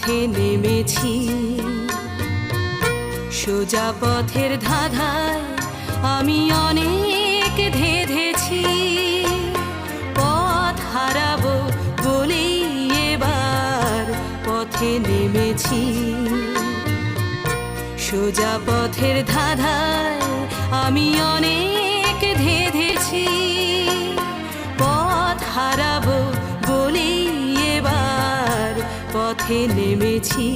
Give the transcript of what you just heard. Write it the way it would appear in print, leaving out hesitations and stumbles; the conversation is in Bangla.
পথে নেমেছি। সোজা পথের ধাঁধায় আমি অনেক ধেঁধেছি। পথ হারাবো বলেই এবার পথে নেমেছি। সোজা পথের ধাঁধায় আমি অনেক ধেঁধেছি। পথ হারাবো বলেই এবার পথে নেমেছি।